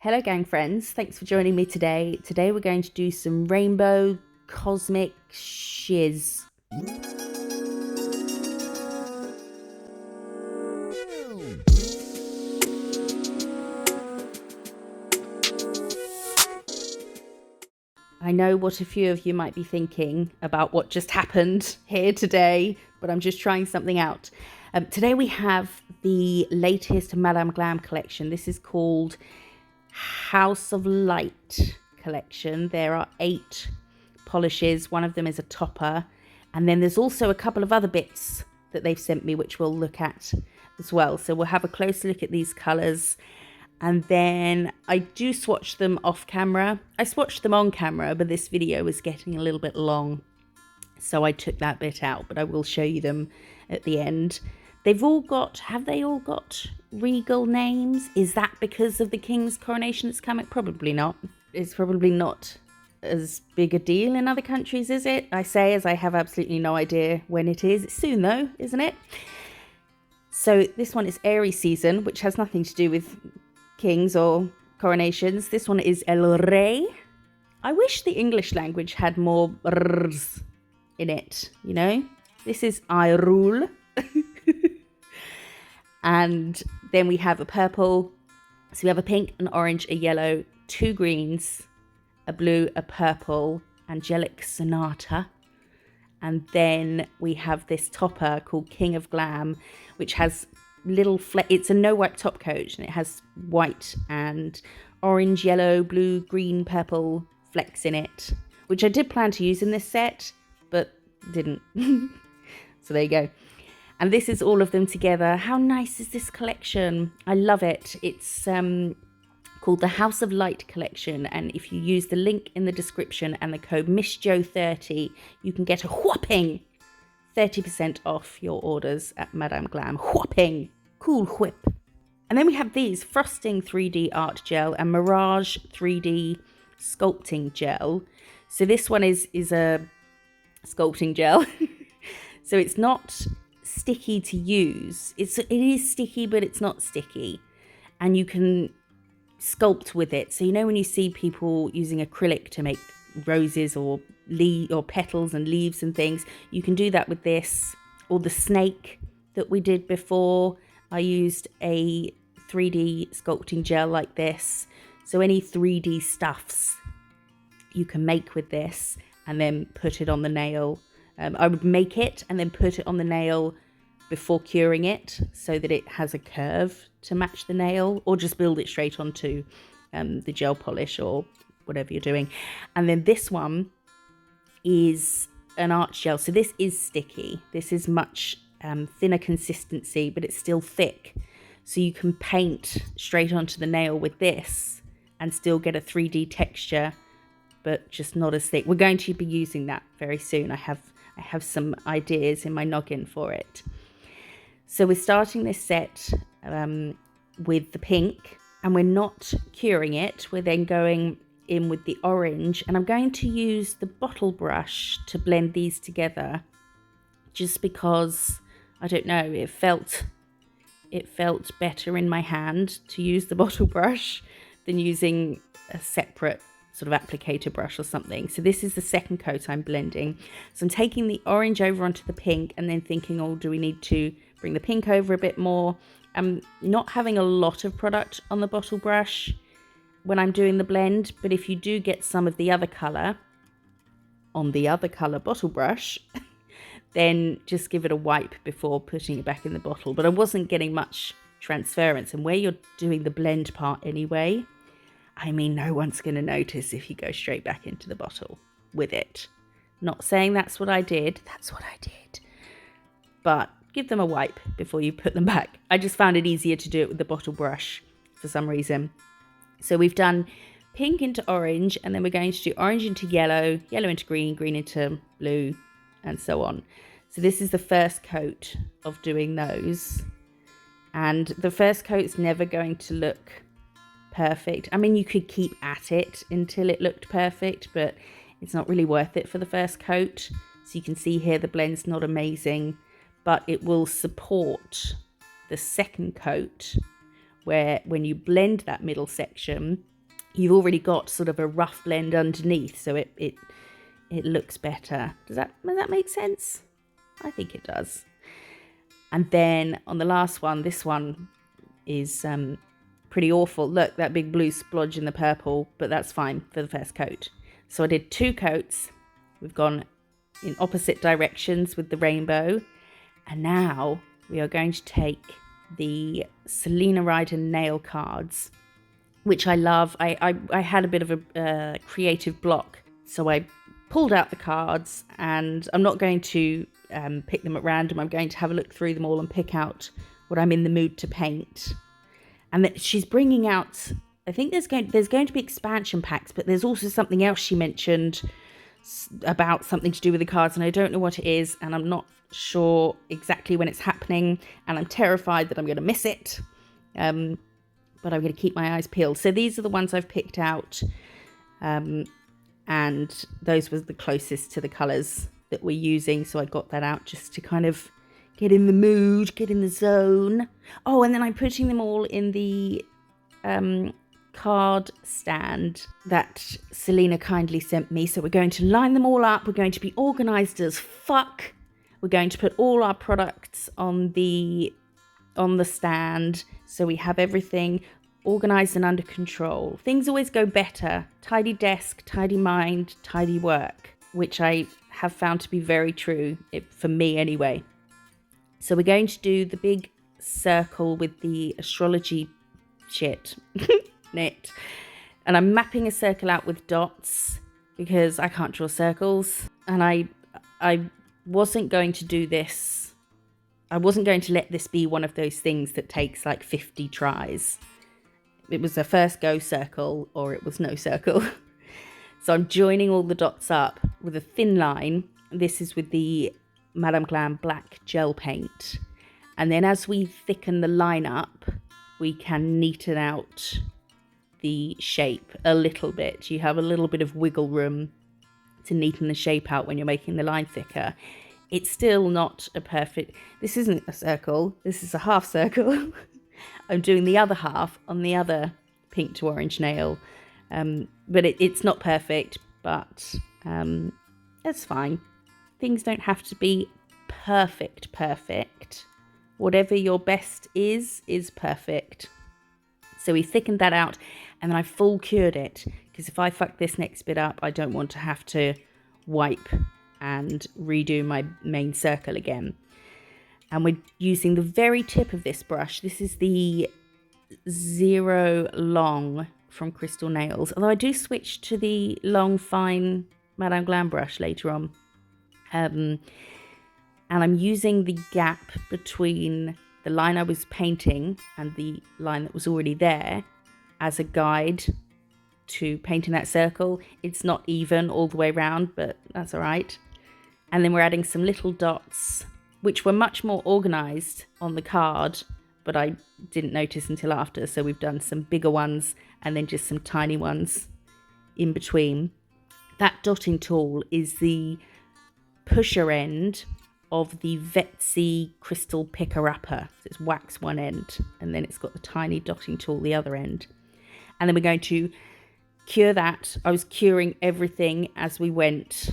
Hello gang friends, thanks for joining me today. Today we're going to do some rainbow cosmic shiz. I know what a few of you might be thinking about what just happened here today, but I'm just trying something out. Today we have the latest Madame Glam collection. This is called House of Light collection. There are 8 polishes. One of them is a topper, and then there's also a couple of other bits that they've sent me which we'll look at as well. So we'll have a closer look at these colors, and then I do swatch them off camera. I swatched them on camera, but this video was getting a little bit long, so I took that bit out, but I will show you them at the end. They've all got, have they all got regal names? Is that because of the king's coronation that's coming? Probably not. It's probably not as big a deal in other countries, is it? I say as I have absolutely no idea when it is. It's soon though, isn't it? So this one is Aries season, which has nothing to do with kings or coronations. This one is El Rey. I wish the English language had more r's in it, you know? This is I Rule. And then we have a purple. So we have a pink, an orange, a yellow, 2 greens, a blue, a purple, Angelic Sonata. And then we have this topper called King of Glam, which has little it's a no wipe top coat, and it has white and orange, yellow, blue, green, purple flecks in it, which I did plan to use in this set, but didn't. So there you go. And this is all of them together. How nice is this collection? I love it. It's called the House of Light collection. And if you use the link in the description and the code MISSJO30, you can get a whopping 30% off your orders at Madame Glam. Whopping. Cool whip. And then we have these Frosting 3D Art Gel and Mirage 3D Sculpting Gel. So this one is a sculpting gel. So it's not sticky to use. It is sticky, but it's not sticky, and you can sculpt with it. So you know when you see people using acrylic to make roses or petals and leaves and things, you can do that with this. Or the snake that we did before, I used a 3D sculpting gel like this. So any 3D stuffs you can make with this and then put it on the nail. I would make it and then put it on the nail before curing it so that it has a curve to match the nail, or just build it straight onto the gel polish or whatever you're doing. And then this one is an art gel. So this is sticky. This is much thinner consistency, but it's still thick. So you can paint straight onto the nail with this and still get a 3D texture, but just not as thick. We're going to be using that very soon. I have some ideas in my noggin for it. So we're starting this set with the pink, and we're not curing it. We're then going in with the orange, and I'm going to use the bottle brush to blend these together, just because, I don't know, it felt better in my hand to use the bottle brush than using a separate sort of applicator brush or something. So this is the second coat I'm blending. So I'm taking the orange over onto the pink and then thinking, oh, do we need to bring the pink over a bit more? I'm not having a lot of product on the bottle brush when I'm doing the blend, but if you do get some of the other colour on the other colour bottle brush, then just give it a wipe before putting it back in the bottle. But I wasn't getting much transference, and where you're doing the blend part anyway, I mean, no one's going to notice if you go straight back into the bottle with it. Not saying that's what I did. That's what I did. But give them a wipe before you put them back. I just found it easier to do it with the bottle brush for some reason. So we've done pink into orange, and then we're going to do orange into yellow, yellow into green, green into blue, and so on. So this is the first coat of doing those. And the first coat's never going to look perfect. I mean, you could keep at it until it looked perfect, but it's not really worth it for the first coat. So you can see here the blend's not amazing, but it will support the second coat where when you blend that middle section, you've already got sort of a rough blend underneath, so it looks better. Does that make sense? I think it does. And then on the last one, this one is pretty awful. Look, that big blue splodge in the purple, but that's fine for the first coat. So I did 2 coats. We've gone in opposite directions with the rainbow. And now we are going to take the Selena Ryder nail cards, which I love. I had a bit of a creative block, so I pulled out the cards, and I'm not going to pick them at random. I'm going to have a look through them all and pick out what I'm in the mood to paint. And that she's bringing out, I think there's going to be expansion packs, but there's also something else she mentioned about something to do with the cards, and I don't know what it is, and I'm not sure exactly when it's happening, and I'm terrified that I'm going to miss it, but I'm going to keep my eyes peeled. So these are the ones I've picked out, and those were the closest to the colours that we're using, so I got that out just to kind of get in the mood, get in the zone. Oh, and then I'm putting them all in the card stand that Selena kindly sent me. So we're going to line them all up. We're going to be organised as fuck. We're going to put all our products on the stand, so we have everything organised and under control. Things always go better. Tidy desk, tidy mind, tidy work, which I have found to be very true, for me anyway. So we're going to do the big circle with the astrology shit knit, and I'm mapping a circle out with dots because I can't draw circles, and I wasn't going to do this. I wasn't going to let this be one of those things that takes like 50 tries. It was a first go circle, or it was no circle. So I'm joining all the dots up with a thin line. This is with the Madame Glam black gel paint. And then as we thicken the line up, we can neaten out the shape a little bit. You have a little bit of wiggle room to neaten the shape out when you're making the line thicker. It's still not a perfect... This isn't a circle. This is a half circle. I'm doing the other half on the other pink to orange nail. But it's not perfect, but it's fine. Things don't have to be perfect. Whatever your best is perfect. So we thickened that out, and then I full cured it, because if I fuck this next bit up, I don't want to have to wipe and redo my main circle again. And we're using the very tip of this brush. This is the 0 long from Crystal Nails, although I do switch to the long fine Madame Glam brush later on. And I'm using the gap between the line I was painting and the line that was already there as a guide to painting that circle. It's not even all the way around, but that's all right. And then we're adding some little dots, which were much more organised on the card, but I didn't notice until after. So we've done some bigger ones and then just some tiny ones in between. That dotting tool is the pusher end of the Vetsy Crystal Picker Upper. So it's wax one end, and then it's got the tiny dotting tool the other end. And then we're going to cure that. I was curing everything as we went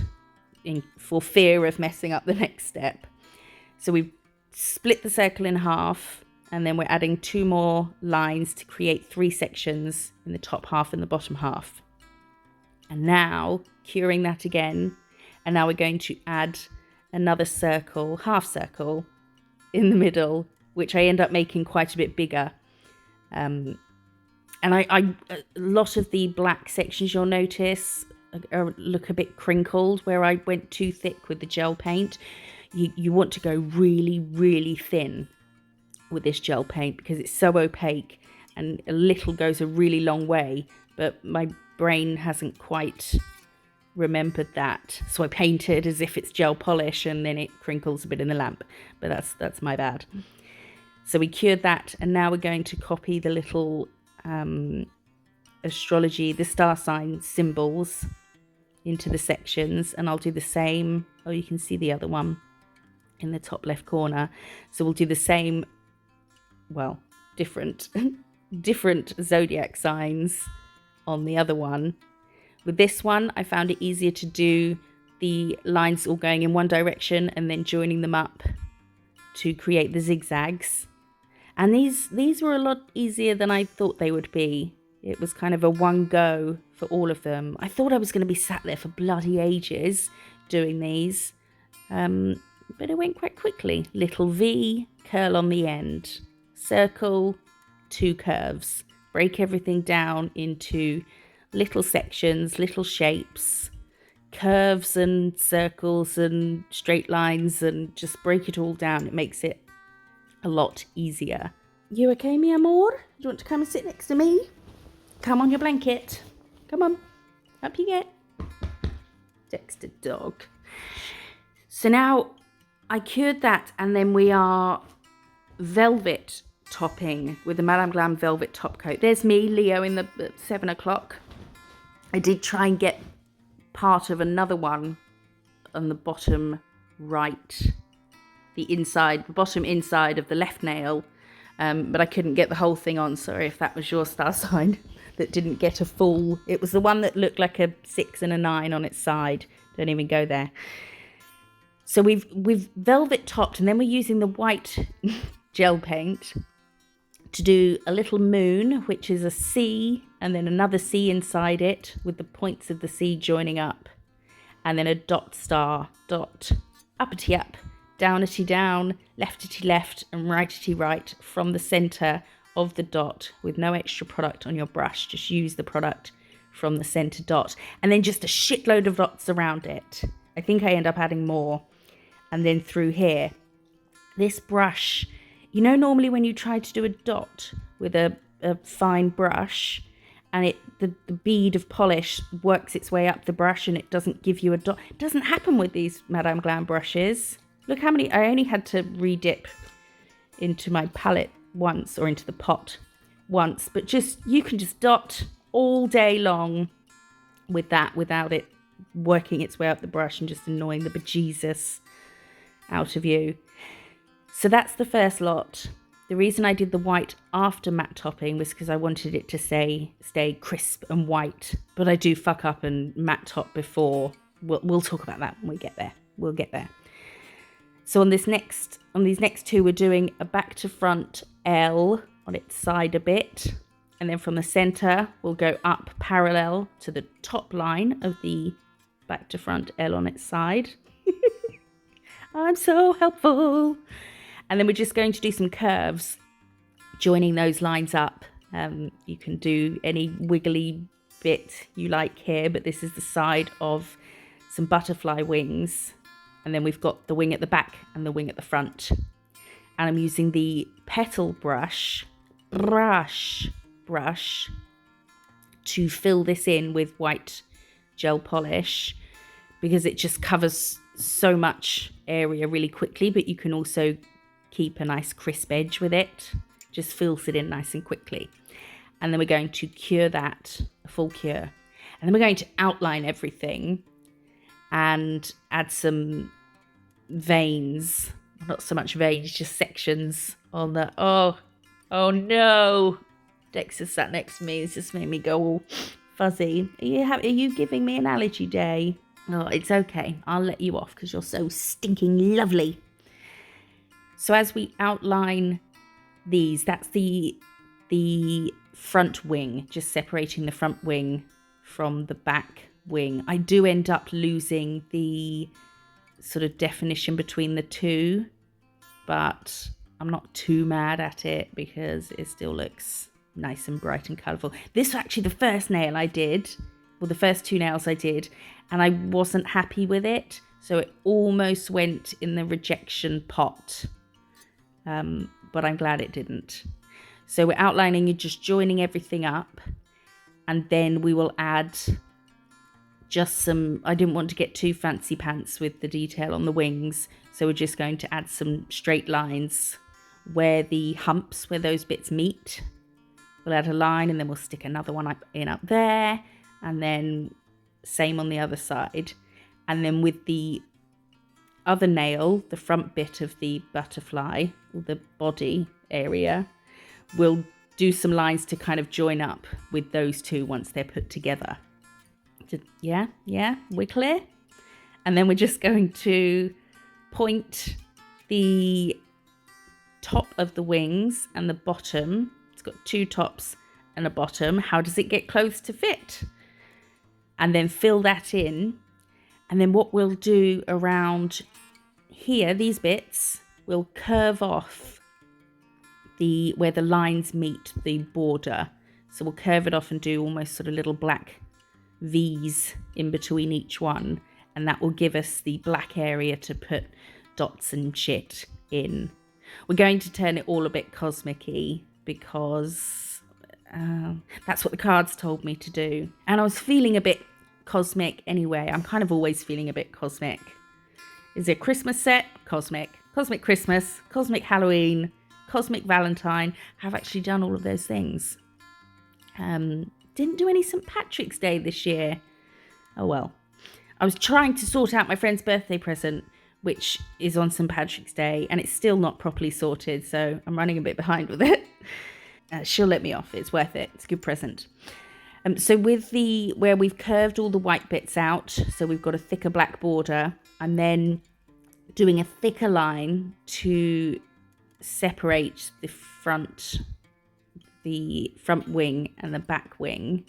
for fear of messing up the next step. So we've split the circle in half, and then we're adding 2 more lines to create 3 sections in the top half and the bottom half. And now curing that again, and now we're going to add another circle, half circle in the middle, which I end up making quite a bit bigger. And a lot of the black sections you'll notice look a bit crinkled where I went too thick with the gel paint. You want to go really, really thin with this gel paint because it's so opaque, and a little goes a really long way, but my brain hasn't quite remembered that, so I painted as if it's gel polish, and then it crinkles a bit in the lamp, but that's my bad. So we cured that, and now we're going to copy the little astrology, the star sign symbols into the sections, and I'll do the same. Oh, you can see the other one in the top left corner. So we'll do the same, well, different different zodiac signs on the other one. With this one, I found it easier to do the lines all going in one direction and then joining them up to create the zigzags. And these were a lot easier than I thought they would be. It was kind of a one go for all of them. I thought I was going to be sat there for bloody ages doing these. But it went quite quickly. Little V, curl on the end. Circle, 2 curves. Break everything down into little sections, little shapes, curves and circles and straight lines, and just break it all down. It makes it a lot easier. You okay, mi amor? Do you want to come and sit next to me? Come on your blanket. Come on. Up you get. Dexter dog. So now I cured that, and then we are velvet topping with the Madame Glam velvet top coat. There's me, Leo, in the 7 o'clock. I did try and get part of another one on the bottom right, the bottom inside of the left nail, but I couldn't get the whole thing on. Sorry if that was your star sign that didn't get a full. It was the one that looked like a 6 and a 9 on its side. Don't even go there. So we've velvet topped, and then we're using the white gel paint to do a little moon, which is a C, and then another C inside it with the points of the C joining up, and then a dot star, dot, uppity up, downity down, leftity left, and rightity right from the center of the dot with no extra product on your brush. Just use the product from the center dot, and then just a shitload of dots around it. I think I end up adding more. And then through here, this brush, you know, normally when you try to do a dot with a fine brush, and the bead of polish works its way up the brush and it doesn't give you a dot. It doesn't happen with these Madame Glam brushes. Look how many, I only had to re-dip into my palette once, or into the pot once, but you can just dot all day long with that without it working its way up the brush and just annoying the bejesus out of you. So that's the first lot. The reason I did the white after matte topping was because I wanted it to stay crisp and white, but I do fuck up and matte top before. We'll talk about that when we get there. We'll get there. So on these next 2, we're doing a back to front L on its side a bit, and then from the center we'll go up parallel to the top line of the back to front L on its side. I'm so helpful. And then we're just going to do some curves, joining those lines up. You can do any wiggly bit you like here, but this is the side of some butterfly wings. And then we've got the wing at the back and the wing at the front. And I'm using the petal brush to fill this in with white gel polish, because it just covers so much area really quickly, but you can also keep a nice crisp edge with it. Just fills it in nice and quickly. And then we're going to cure that, a full cure. And then we're going to outline everything and add some veins. Not so much veins, just sections on the, oh no. Dexter sat next to me. It's just made me go all fuzzy. Are you giving me an allergy day? Oh, it's okay. I'll let you off because you're so stinking lovely. So as we outline these, that's the front wing, just separating the front wing from the back wing. I do end up losing the sort of definition between the two, but I'm not too mad at it because it still looks nice and bright and colourful. This was actually the first nail I did, well, the first 2 nails I did, and I wasn't happy with it, so it almost went in the rejection pot, but I'm glad it didn't. So we're outlining and just joining everything up, and then we will add just some, I didn't want to get too fancy pants with the detail on the wings, so we're just going to add some straight lines where the humps, where those bits meet. We'll add a line, and then we'll stick another one up there, and then same on the other side. And then with the other nail, the front bit of the butterfly, or the body area, we'll do some lines to kind of join up with those two once they're put together. Yeah, we're clear. And then we're just going to point the top of the wings and the bottom. It's got two tops and a bottom. How does it get close to fit? And then fill that in. And then what we'll do around here, these bits, we'll curve off where the lines meet the border. So we'll curve it off and do almost sort of little black V's in between each one. And that will give us the black area to put dots and shit in. We're going to turn it all a bit cosmic-y because that's what the cards told me to do. And I was feeling a bit cosmic anyway. I'm kind of always feeling a bit cosmic. Is it a Christmas set? Cosmic. Cosmic Christmas. Cosmic Halloween. Cosmic Valentine. I've actually done all of those things. Didn't do any St. Patrick's Day this year. Oh well. I was trying to sort out my friend's birthday present, which is on St. Patrick's Day, and it's still not properly sorted, so I'm running a bit behind with it. She'll let me off. It's worth it. It's a good present. So with where we've curved all the white bits out, so we've got a thicker black border, I'm then doing a thicker line to separate the front wing and the back wing.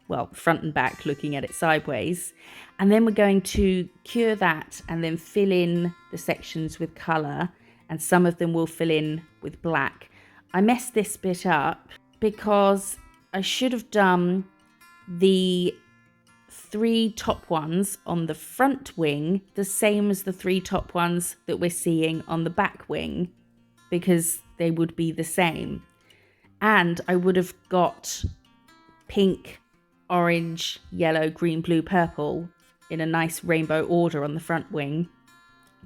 Well, front and back, looking at it sideways. And then we're going to cure that and then fill in the sections with colour, and some of them will fill in with black. I messed this bit up because I should have done the 3 top ones on the front wing the same as the 3 top ones that we're seeing on the back wing, because they would be the same. And I would have got pink, orange, yellow, green, blue, purple in a nice rainbow order on the front wing.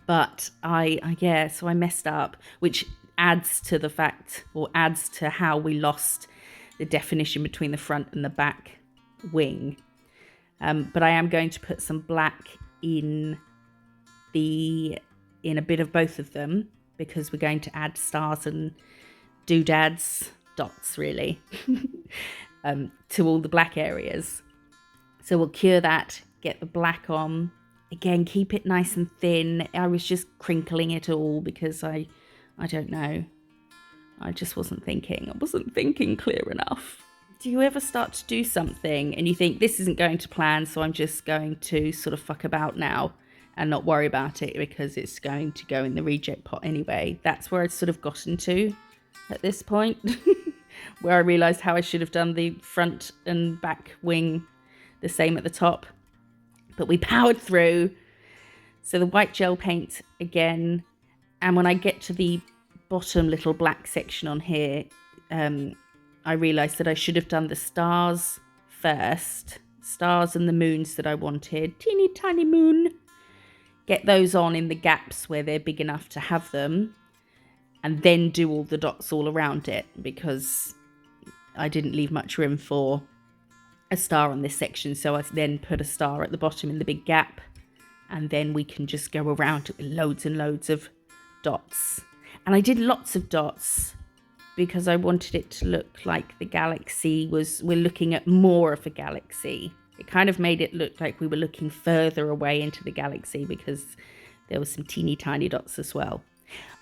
But so I messed up, which adds to the fact, or adds to how we lost the definition between the front and the back wing. But I am going to put some black in a bit of both of them, because we're going to add stars and doodads, dots really, to all the black areas. So we'll cure that, get the black on. Again, keep it nice and thin. I was just crinkling it all because I don't know. I just wasn't thinking. I wasn't thinking clear enough. Do you ever start to do something and you think, this isn't going to plan, so I'm just going to sort of fuck about now and not worry about it because it's going to go in the reject pot anyway? That's where I'd sort of gotten to at this point, where I realised how I should have done the front and back wing the same at the top. But we powered through. So the white gel paint again. And when I get to the bottom little black section on here, I realised that I should have done the stars first. Stars and the moons that I wanted. Teeny tiny moon. Get those on in the gaps where they're big enough to have them. And then do all the dots all around it, because I didn't leave much room for a star on this section. So I then put a star at the bottom in the big gap. And then we can just go around it with loads and loads of dots. And I did lots of dots because I wanted it to look like the galaxy we're looking at more of a galaxy. It kind of made it look like we were looking further away into the galaxy because there was some teeny tiny dots as well.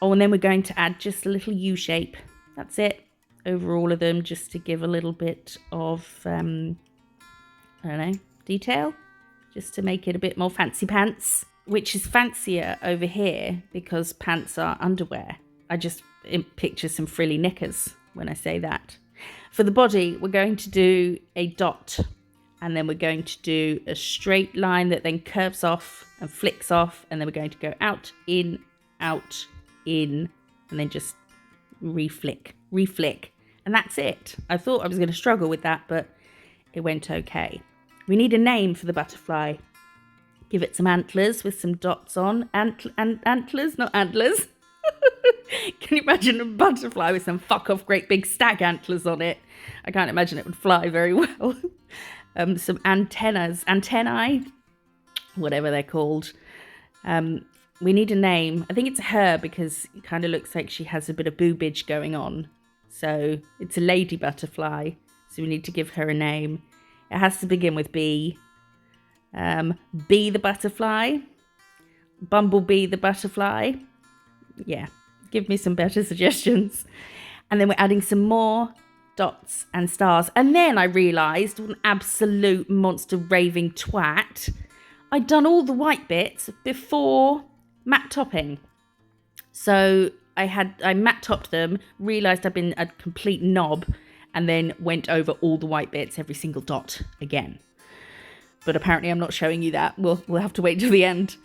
Oh, and then we're going to add just a little U shape. That's it. Over all of them, just to give a little bit of, I don't know, detail. Just to make it a bit more fancy pants, which is fancier over here because pants are underwear. I just picture some frilly knickers when I say that. For the body, we're going to do a dot, and then we're going to do a straight line that then curves off and flicks off, and then we're going to go out, in, and then just reflick. And that's it. I thought I was going to struggle with that, but it went okay. We need a name for the butterfly. Give it some antlers with some dots on. Antlers, not antlers. Can you imagine a butterfly with some fuck off great big stag antlers on it? I can't imagine it would fly very well. Some antennae, whatever they're called. We need a name. I think it's her because it kind of looks like she has a bit of boobage going on. So it's a lady butterfly. So we need to give her a name. It has to begin with B. Bee the butterfly. Bumblebee the butterfly. Yeah, give me some better suggestions. And then we're adding some more dots and stars. And then I realised, what an absolute monster raving twat, I'd done all the white bits before matte topping. So I matte topped them, realised I'd been a complete knob, and then went over all the white bits, every single dot again. But apparently I'm not showing you that. We'll have to wait till the end.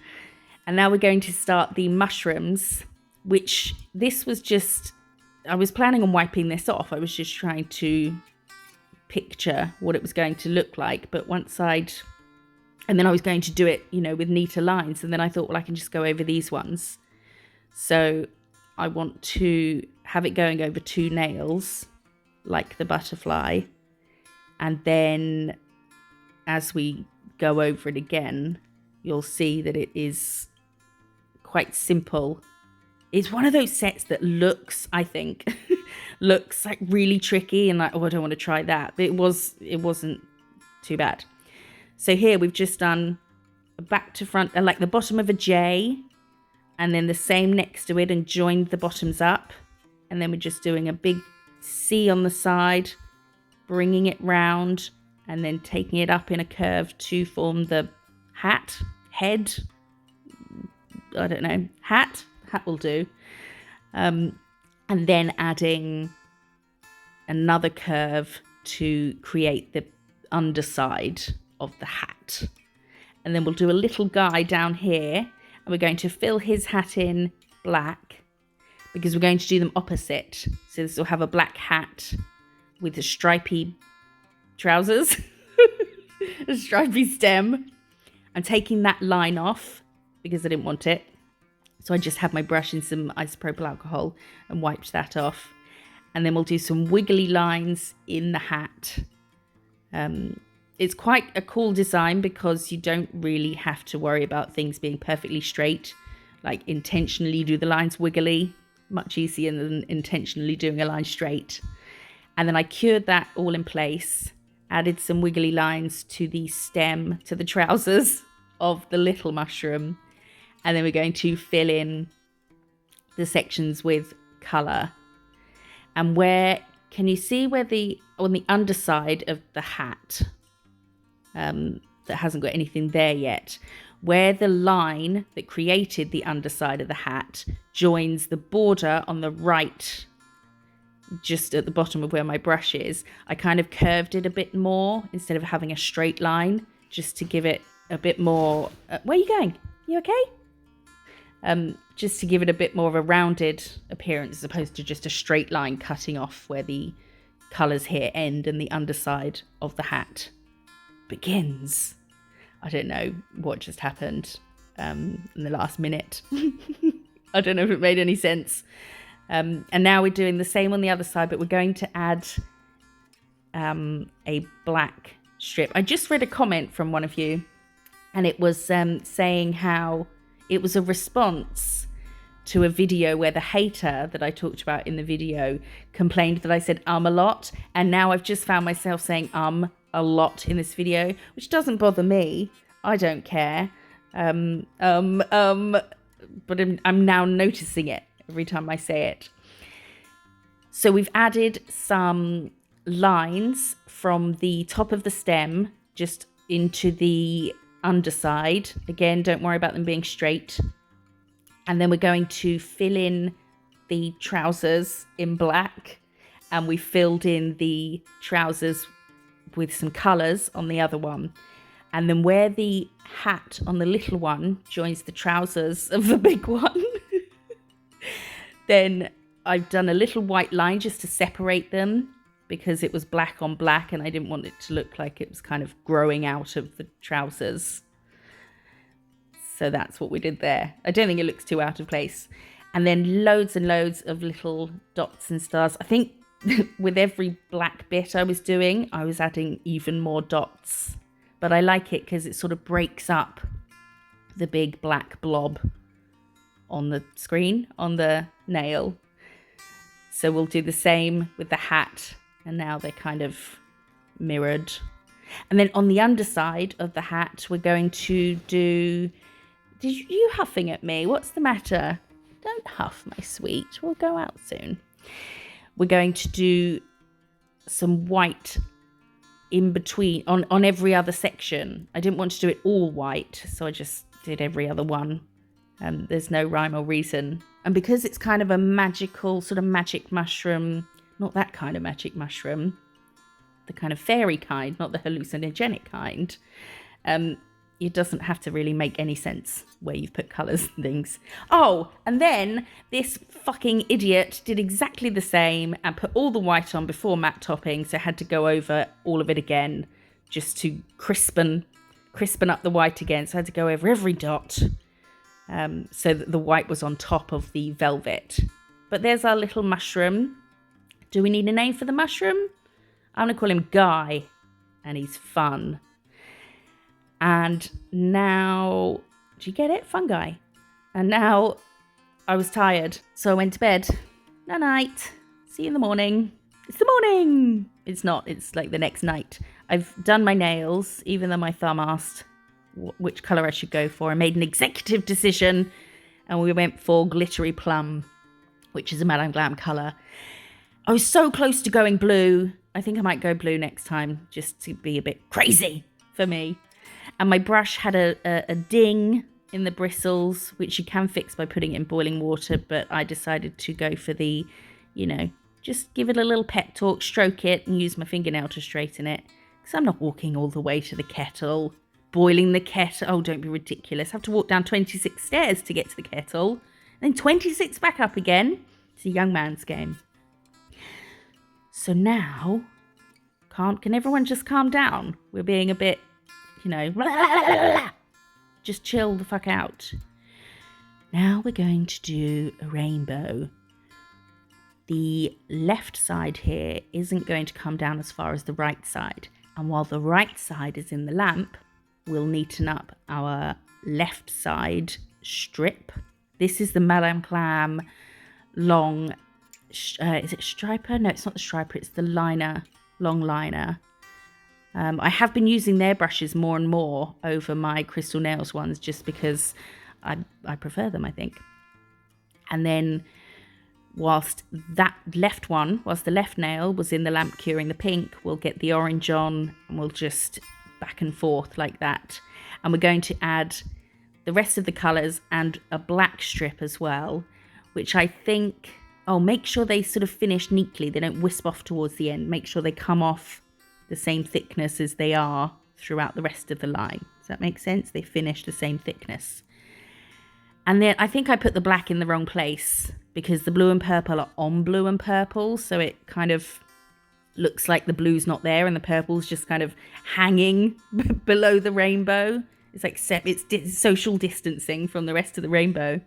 And now we're going to start the mushrooms, which this was just, I was planning on wiping this off. I was just trying to picture what it was going to look like. But and then I was going to do it, with neater lines. And then I thought, well, I can just go over these ones. So I want to have it going over 2 nails, like the butterfly. And then as we go over it again, you'll see that it is quite simple. It's one of those sets that looks, I think, looks like really tricky and like, oh, I don't want to try that. But it wasn't too bad. So here we've just done a back to front, like the bottom of a J, and then the same next to it and joined the bottoms up. And then we're just doing a big C on the side, bringing it round, and then taking it up in a curve to form the head. I don't know, hat will do. And then adding another curve to create the underside of the hat. And then we'll do a little guy down here, and we're going to fill his hat in black because we're going to do them opposite. So this will have a black hat with a stripy trousers, a stripy stem. I'm taking that line off because I didn't want it. So I just had my brush in some isopropyl alcohol and wiped that off. And then we'll do some wiggly lines in the hat. It's quite a cool design because you don't really have to worry about things being perfectly straight. Like intentionally do the lines wiggly, much easier than intentionally doing a line straight. And then I cured that all in place, added some wiggly lines to the stem, to the trousers of the little mushroom. And then we're going to fill in the sections with colour. And can you see where on the underside of the hat, that hasn't got anything there yet, where the line that created the underside of the hat joins the border on the right, just at the bottom of where my brush is, I kind of curved it a bit more instead of having a straight line, just to give it a bit more, where are you going? You okay? Just to give it a bit more of a rounded appearance as opposed to just a straight line cutting off where the colours here end and the underside of the hat begins. I don't know what just happened in the last minute. I don't know if it made any sense. And now we're doing the same on the other side, but we're going to add a black strip. I just read a comment from one of you, and it was saying how it was a response to a video where the hater that I talked about in the video complained that I said a lot, and now I've just found myself saying a lot in this video, which doesn't bother me. I don't care. But I'm now noticing it every time I say it. So we've added some lines from the top of the stem just into the underside. Again, don't worry about them being straight. And then we're going to fill in the trousers in black, and we filled in the trousers with some colours on the other one. And then where the hat on the little one joins the trousers of the big one, then I've done a little white line just to separate them because it was black on black and I didn't want it to look like it was kind of growing out of the trousers. So that's what we did there. I don't think it looks too out of place. And then loads and loads of little dots and stars. I think with every black bit I was doing, I was adding even more dots. But I like it because it sort of breaks up the big black blob on the screen, on the nail. So we'll do the same with the hat, and now they're kind of mirrored. And then on the underside of the hat, we're going to do... Did you huffing at me? What's the matter? Don't huff, my sweet. We'll go out soon. We're going to do some white in between, on every other section. I didn't want to do it all white, so I just did every other one. There's no rhyme or reason. And because it's kind of a magical, sort of magic mushroom, not that kind of magic mushroom, the kind of fairy kind, not the hallucinogenic kind, it doesn't have to really make any sense where you've put colours and things. Oh, and then this fucking idiot did exactly the same and put all the white on before matte topping, so I had to go over all of it again just to crispen up the white again. So I had to go over every dot so that the white was on top of the velvet. But there's our little mushroom. Do we need a name for the mushroom? I'm going to call him Guy, and he's fun. And now, do you get it? Fungi. And now I was tired, so I went to bed. Night. See you in the morning. It's the morning. It's not. It's like the next night. I've done my nails, even though my thumb asked which colour I should go for. I made an executive decision, and we went for glittery plum, which is a Madame Glam colour. I was so close to going blue. I think I might go blue next time, just to be a bit crazy for me. And my brush had a ding in the bristles, which you can fix by putting it in boiling water. But I decided to go for the, just give it a little pep talk, stroke it, and use my fingernail to straighten it. Because I'm not walking all the way to the kettle, boiling the kettle. Oh, don't be ridiculous. I have to walk down 26 stairs to get to the kettle. And then 26 back up again. It's a young man's game. So now, can everyone just calm down? We're being a bit... just chill the fuck out. Now we're going to do a rainbow. The left side here isn't going to come down as far as the right side. And while the right side is in the lamp, we'll neaten up our left side strip. This is the Madame Glam long... is it striper? No, it's not the striper. It's the liner, long liner. I have been using their brushes more and more over my Crystal Nails ones just because I prefer them, I think. And then whilst the left nail was in the lamp curing the pink, we'll get the orange on and we'll just back and forth like that. And we're going to add the rest of the colours and a black strip as well, which I think... Oh, make sure they sort of finish neatly. They don't wisp off towards the end. Make sure they come off the same thickness as they are throughout the rest of the line. Does that make sense? They finish the same thickness. And then I think I put the black in the wrong place because the blue and purple are on blue and purple. So it kind of looks like the blue's not there and the purple's just kind of hanging below the rainbow. It's like it's social distancing from the rest of the rainbow.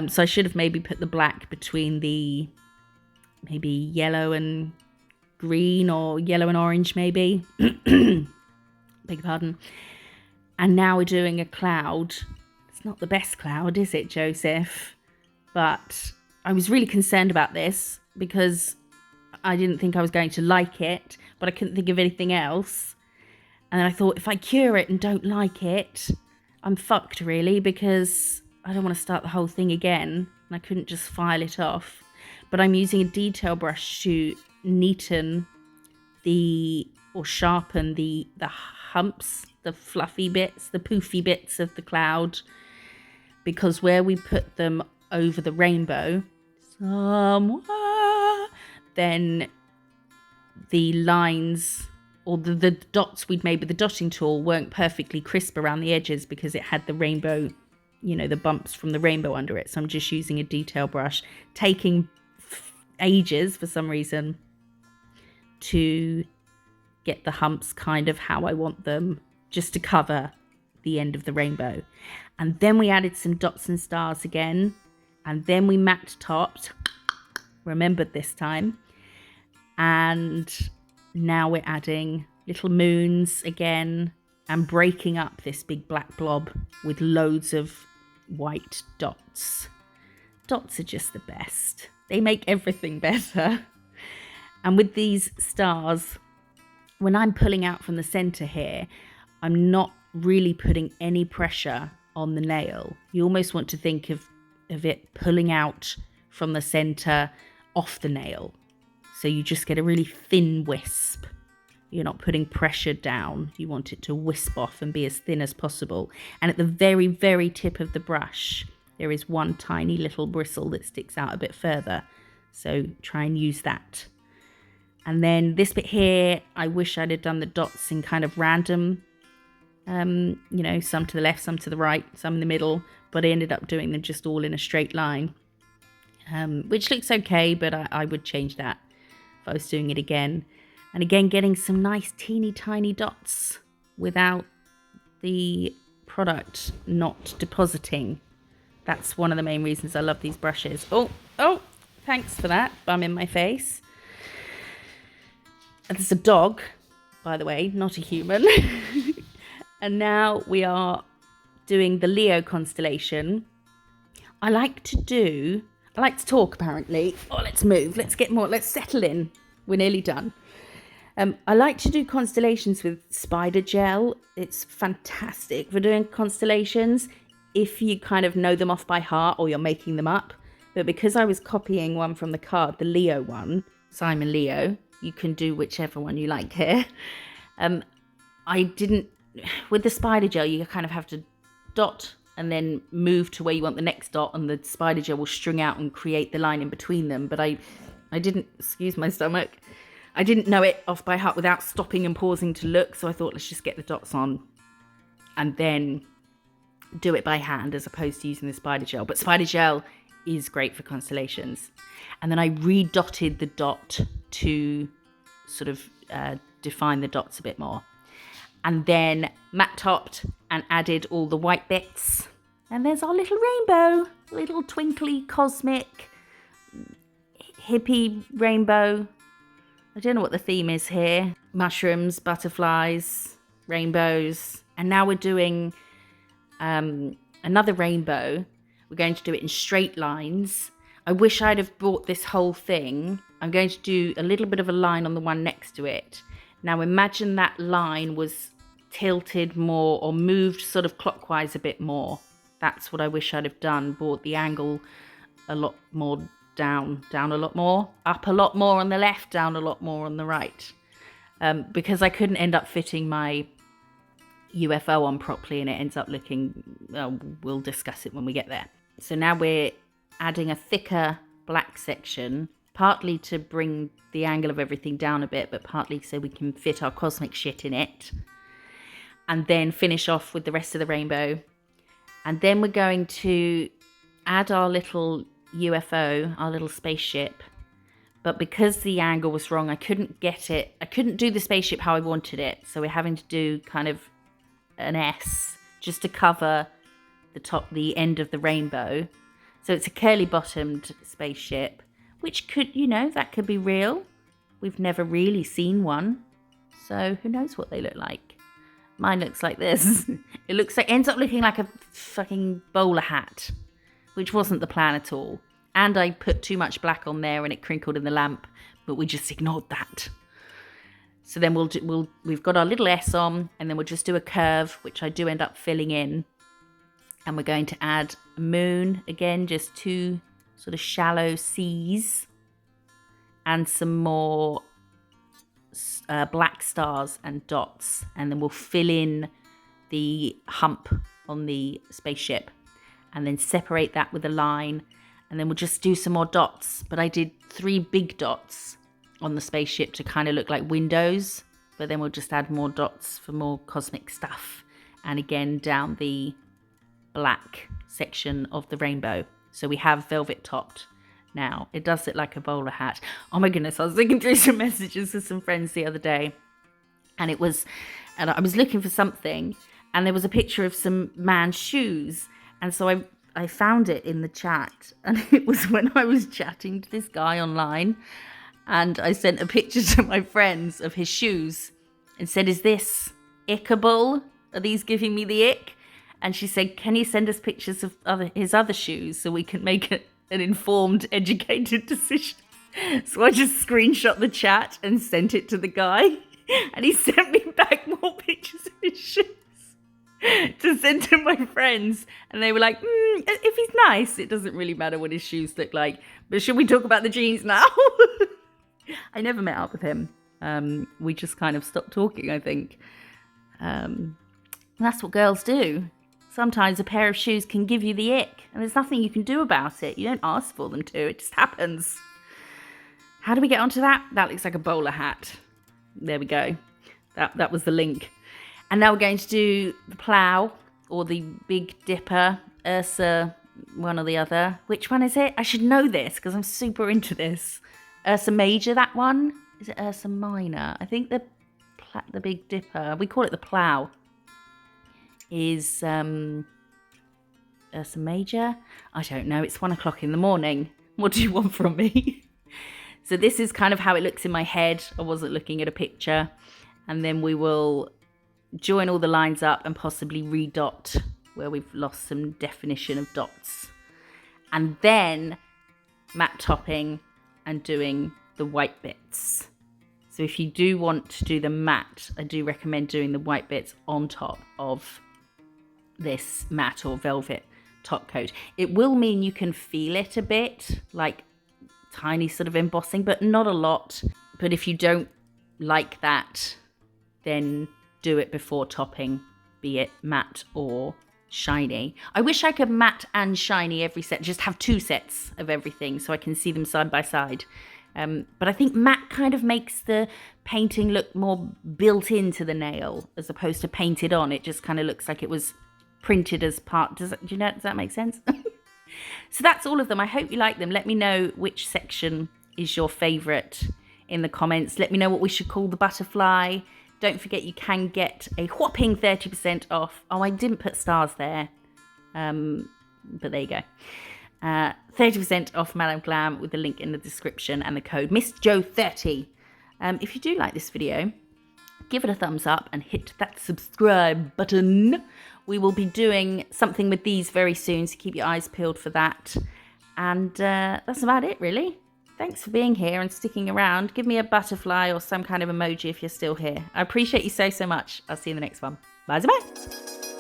So I should have maybe put the black between the maybe yellow and green or yellow and orange maybe. Beg your pardon. And now we're doing a cloud. It's not the best cloud, is it, Joseph? But I was really concerned about this because I didn't think I was going to like it, but I couldn't think of anything else. And then I thought, if I cure it and don't like it, I'm fucked really, because I don't want to start the whole thing again. And I couldn't just file it off. But I'm using a detail brush to neaten or sharpen the humps, the fluffy bits, the poofy bits of the cloud. Because where we put them over the rainbow, somewhere, then the lines or the dots we'd made with the dotting tool weren't perfectly crisp around the edges because it had the rainbow, the bumps from the rainbow under it. So I'm just using a detail brush, taking ages for some reason to get the humps kind of how I want them, just to cover the end of the rainbow. And then we added some dots and stars again, and then we matte topped, remembered this time, and now we're adding little moons again and breaking up this big black blob with loads of white dots. Dots are just the best. They make everything better. And with these stars, when I'm pulling out from the center here, I'm not really putting any pressure on the nail. You almost want to think of it pulling out from the center off the nail. So you just get a really thin wisp. You're not putting pressure down. You want it to wisp off and be as thin as possible. And at the very, very tip of the brush, there is one tiny little bristle that sticks out a bit further. So try and use that. And then this bit here, I wish I'd have done the dots in kind of random, you know, some to the left, some to the right, some in the middle, but I ended up doing them just all in a straight line, which looks okay, but I would change that if I was doing it again. And again, getting some nice teeny tiny dots without the product not depositing. That's one of the main reasons I love these brushes. Oh, thanks for that, bum in my face. And there's a dog, by the way, not a human. And now we are doing the Leo constellation. I like to talk apparently. Oh, let's move. Let's settle in. We're nearly done. I like to do constellations with spider gel. It's fantastic for doing constellations if you kind of know them off by heart or you're making them up. But because I was copying one from the card, the Leo one, Simon Leo, you can do whichever one you like here. With the spider gel, you kind of have to dot and then move to where you want the next dot, and the spider gel will string out and create the line in between them. But I didn't, excuse my stomach, I didn't know it off by heart without stopping and pausing to look. So I thought, let's just get the dots on and then do it by hand as opposed to using the spider gel. But spider gel is great for constellations. And then I redotted the dot to sort of define the dots a bit more. And then matte topped and added all the white bits. And there's our little rainbow, little twinkly, cosmic, hippie rainbow. I don't know what the theme is here. Mushrooms, butterflies, rainbows. And now we're doing another rainbow. We're going to do it in straight lines. I wish I'd have bought this whole thing. I'm going to do a little bit of a line on the one next to it. Now imagine that line was tilted more or moved sort of clockwise a bit more. That's what I wish I'd have done. Brought the angle a lot more down a lot more, up a lot more on the left, down a lot more on the right. Because I couldn't end up fitting my UFO on properly and it ends up looking, we'll discuss it when we get there. So now we're adding a thicker black section, partly to bring the angle of everything down a bit, but partly so we can fit our cosmic shit in it. And then finish off with the rest of the rainbow. And then we're going to add our little UFO, our little spaceship. But because the angle was wrong, I couldn't get it. I couldn't do the spaceship how I wanted it. So we're having to do kind of an S just to cover the end of the rainbow. So it's a curly bottomed spaceship, which could, that could be real. We've never really seen one. So who knows what they look like. Mine looks like this. It ends up looking like a fucking bowler hat, which wasn't the plan at all. And I put too much black on there and it crinkled in the lamp, but we just ignored that. So then we've got our little S on, and then we'll just do a curve, which I do end up filling in. And we're going to add a moon, again, just two sort of shallow C's, and some more black stars and dots. And then we'll fill in the hump on the spaceship and then separate that with a line. And then we'll just do some more dots. But I did 3 big dots on the spaceship to kind of look like windows. But then we'll just add more dots for more cosmic stuff. And again, down the black section of the rainbow. So we have velvet topped now. It does look like a bowler hat. Oh my goodness, I was looking through some messages with some friends the other day. And I was looking for something. And there was a picture of some man's shoes. And so I found it in the chat, and it was when I was chatting to this guy online, and I sent a picture to my friends of his shoes and said, is this ickable? Are these giving me the ick? And she said, can you send us pictures of his other shoes so we can make an informed, educated decision. So I just screenshot the chat and sent it to the guy. And he sent me back more pictures of his shoes to send to my friends. And they were like, if he's nice, it doesn't really matter what his shoes look like. But should we talk about the jeans now? I never met up with him. We just kind of stopped talking, I think. And that's what girls do. Sometimes a pair of shoes can give you the ick. And there's nothing you can do about it. You don't ask for them to. It just happens. How do we get onto that? That looks like a bowler hat. There we go. That was the link. And now we're going to do the plough or the Big Dipper, Ursa, one or the other. Which one is it? I should know this because I'm super into this. Ursa Major, that one? Is it Ursa Minor? I think the Big Dipper, we call it the plough, is Ursa Major? I don't know. It's 1 o'clock in the morning. What do you want from me? So this is kind of how it looks in my head. I wasn't looking at a picture. And then we will join all the lines up and possibly redot where we've lost some definition of dots. And then matte topping and doing the white bits. So if you do want to do the matte, I do recommend doing the white bits on top of this matte or velvet top coat. It will mean you can feel it a bit, like tiny sort of embossing, but not a lot. But if you don't like that, then do it before topping, be it matte or shiny. I wish I could matte and shiny every set, just have 2 sets of everything so I can see them side by side. But I think matte kind of makes the painting look more built into the nail as opposed to painted on. It just kind of looks like it was printed as part. Does that make sense? So that's all of them. I hope you like them. Let me know which section is your favourite in the comments. Let me know what we should call the butterfly. Don't forget you can get a whopping 30% off. Oh, I didn't put stars there. But there you go. 30% off Madame Glam with the link in the description and the code MISSJO30. If you do like this video, give it a thumbs up and hit that subscribe button. We will be doing something with these very soon, so keep your eyes peeled for that. And that's about it, really. Thanks for being here and sticking around. Give me a butterfly or some kind of emoji if you're still here. I appreciate you so much. I'll see you in the next one. Bye-bye.